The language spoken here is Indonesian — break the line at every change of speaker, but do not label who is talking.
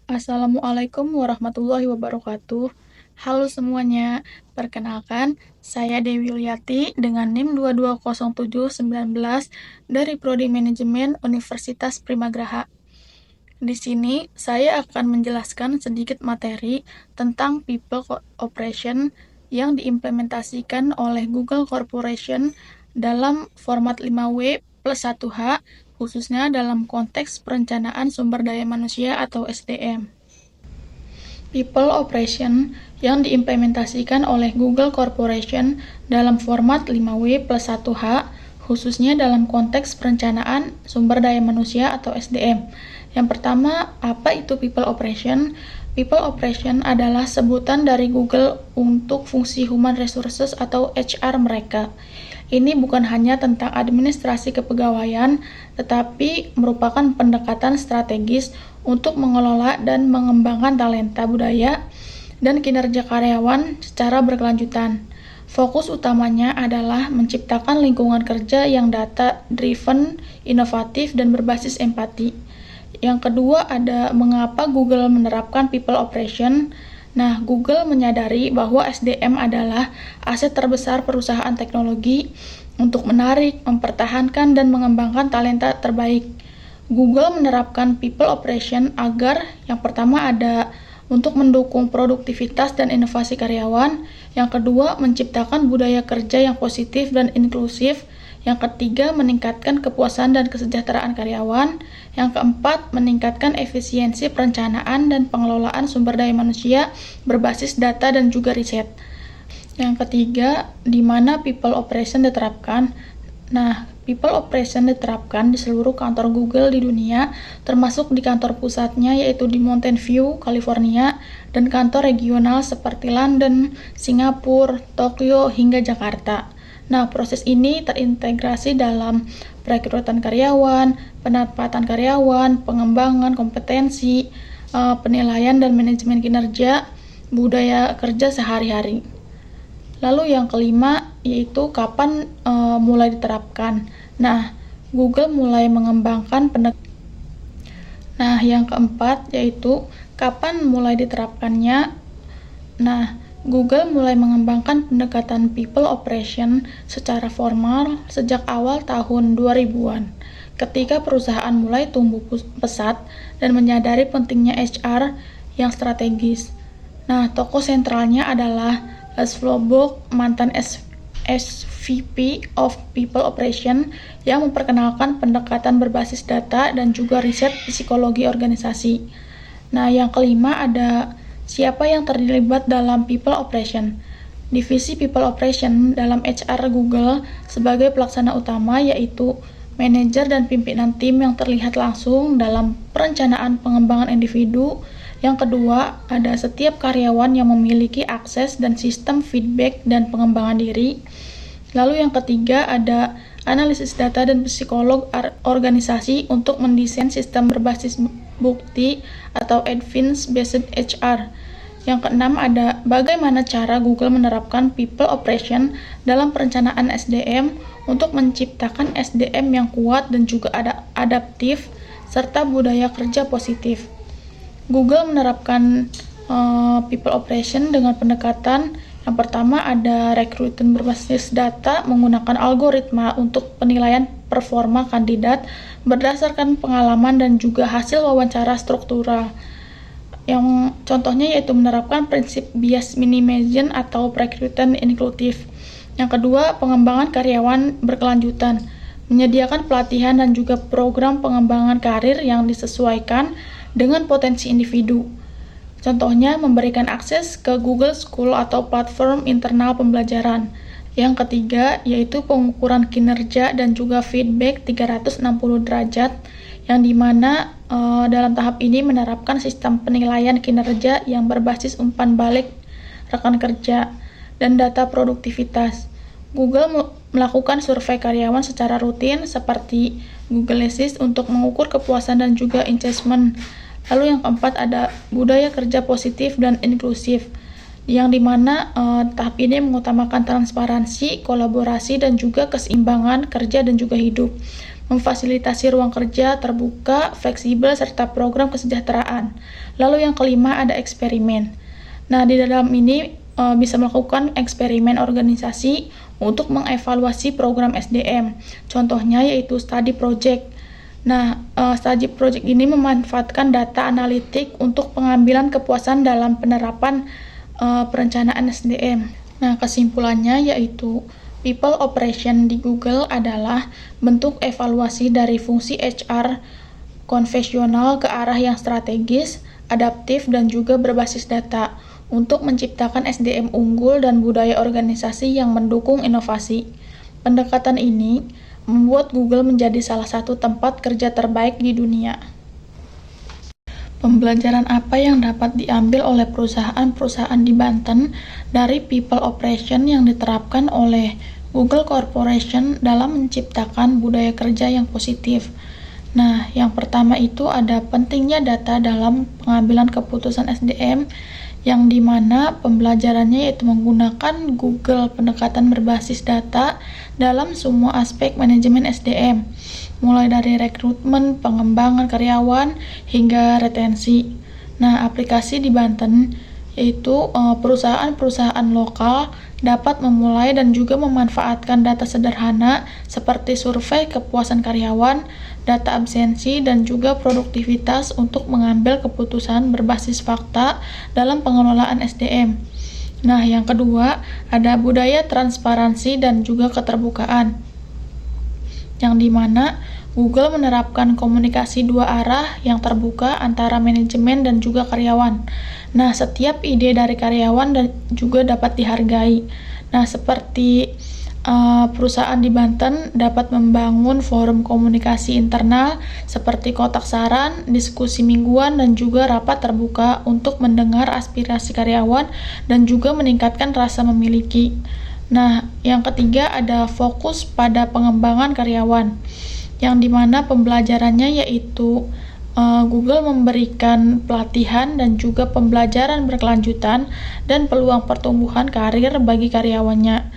Assalamualaikum warahmatullahi wabarakatuh. Halo semuanya, perkenalkan saya Dewi Yuliati dengan NIM 220719 dari Prodi Manajemen Universitas Primagraha. Di sini saya akan menjelaskan sedikit materi tentang People Operation yang diimplementasikan oleh Google Corporation dalam format 5W plus 1H, khususnya dalam konteks perencanaan sumber daya manusia atau SDM. People Operation yang diimplementasikan oleh Google Corporation dalam format 5W plus 1H, khususnya dalam konteks perencanaan sumber daya manusia atau SDM. Yang pertama, apa itu People Operation? People Operation adalah sebutan dari Google untuk fungsi Human Resources atau HR mereka. Ini bukan hanya tentang administrasi kepegawaian, tetapi merupakan pendekatan strategis untuk mengelola dan mengembangkan talenta budaya dan kinerja karyawan secara berkelanjutan. Fokus utamanya adalah menciptakan lingkungan kerja yang data-driven, inovatif, dan berbasis empati. Yang kedua ada mengapa Google menerapkan People Operation. Nah, Google menyadari bahwa SDM adalah aset terbesar perusahaan teknologi untuk menarik, mempertahankan, dan mengembangkan talenta terbaik. Google menerapkan People Operation agar yang pertama ada untuk mendukung produktivitas dan inovasi karyawan, yang kedua menciptakan budaya kerja yang positif dan inklusif, yang ketiga meningkatkan kepuasan dan kesejahteraan karyawan, yang keempat meningkatkan efisiensi perencanaan dan pengelolaan sumber daya manusia berbasis data dan juga riset. Yang ketiga, di mana People Operation diterapkan. Nah, People Operation diterapkan di seluruh kantor Google di dunia, termasuk di kantor pusatnya yaitu di Mountain View, California, dan kantor regional seperti London, Singapura, Tokyo, hingga Jakarta. Nah, proses ini terintegrasi dalam perekrutan karyawan, penempatan karyawan, pengembangan kompetensi, penilaian dan manajemen kinerja, budaya kerja sehari-hari. Lalu yang kelima yaitu kapan mulai diterapkan. Nah, Google mulai mengembangkan Nah, yang keempat yaitu kapan mulai diterapkannya. Nah, Google mulai mengembangkan pendekatan People Operation secara formal sejak awal tahun 2000-an, ketika perusahaan mulai tumbuh pesat dan menyadari pentingnya HR yang strategis. Nah, tokoh sentralnya adalah Laszlo Bock, mantan SVP of People Operation, yang memperkenalkan pendekatan berbasis data dan juga riset psikologi organisasi. Nah, yang kelima ada siapa yang terlibat dalam People Operation. Divisi People Operation dalam HR Google sebagai pelaksana utama yaitu manajer dan pimpinan tim yang terlihat langsung dalam perencanaan pengembangan individu. Yang kedua, ada setiap karyawan yang memiliki akses dan sistem feedback dan pengembangan diri. Lalu yang ketiga, ada analisis data dan psikolog organisasi untuk mendesain sistem berbasis bukti atau evidence-based HR. Yang keenam ada bagaimana cara Google menerapkan People Operation dalam perencanaan SDM untuk menciptakan SDM yang kuat dan juga adaptif serta budaya kerja positif. Google menerapkan People Operation dengan pendekatan yang pertama ada rekrutmen berbasis data menggunakan algoritma untuk penilaian performa kandidat berdasarkan pengalaman dan juga hasil wawancara struktural. Yang contohnya yaitu menerapkan prinsip bias minimization atau perekrutan inklusif. Yang kedua, pengembangan karyawan berkelanjutan, menyediakan pelatihan dan juga program pengembangan karir yang disesuaikan dengan potensi individu. Contohnya memberikan akses ke Google School atau platform internal pembelajaran. Yang ketiga yaitu pengukuran kinerja dan juga feedback 360 derajat, yang dimana dalam tahap ini menerapkan sistem penilaian kinerja yang berbasis umpan balik rekan kerja dan data produktivitas. Google melakukan survei karyawan secara rutin seperti Google Assist untuk mengukur kepuasan dan juga engagement. Lalu yang keempat ada budaya kerja positif dan inklusif, yang dimana tahap ini mengutamakan transparansi, kolaborasi, dan juga keseimbangan kerja dan juga hidup. memfasilitasi ruang kerja terbuka, fleksibel, serta program kesejahteraan. Lalu yang kelima ada eksperimen. Nah, di dalam ini bisa melakukan eksperimen organisasi untuk mengevaluasi program SDM. Contohnya yaitu study project. Nah, study project ini memanfaatkan data analitik untuk pengambilan kepuasan dalam penerapan perencanaan SDM. Nah, kesimpulannya yaitu People Operation di Google adalah bentuk evaluasi dari fungsi HR konvensional ke arah yang strategis, adaptif, dan juga berbasis data untuk menciptakan SDM unggul dan budaya organisasi yang mendukung inovasi. Pendekatan ini membuat Google menjadi salah satu tempat kerja terbaik di dunia. Pembelajaran apa yang dapat diambil oleh perusahaan-perusahaan di Banten dari People Operation yang diterapkan oleh Google Corporation dalam menciptakan budaya kerja yang positif? Nah, yang pertama itu ada pentingnya data dalam pengambilan keputusan SDM, yang dimana pembelajarannya yaitu menggunakan Google pendekatan berbasis data dalam semua aspek manajemen SDM, mulai dari rekrutmen, pengembangan karyawan, hingga retensi. Nah, aplikasi di Banten yaitu perusahaan-perusahaan lokal dapat memulai dan juga memanfaatkan data sederhana seperti survei kepuasan karyawan, data absensi, dan juga produktivitas untuk mengambil keputusan berbasis fakta dalam pengelolaan SDM. Nah, yang kedua, ada budaya transparansi dan juga keterbukaan, yang dimana Google menerapkan komunikasi dua arah yang terbuka antara manajemen dan juga karyawan. Nah, setiap ide dari karyawan dan juga dapat dihargai. Nah, seperti perusahaan di Banten dapat membangun forum komunikasi internal seperti kotak saran, diskusi mingguan, dan juga rapat terbuka untuk mendengar aspirasi karyawan dan juga meningkatkan rasa memiliki. Nah, yang ketiga ada fokus pada pengembangan karyawan, yang dimana pembelajarannya yaitu Google memberikan pelatihan dan juga pembelajaran berkelanjutan dan peluang pertumbuhan karir bagi karyawannya.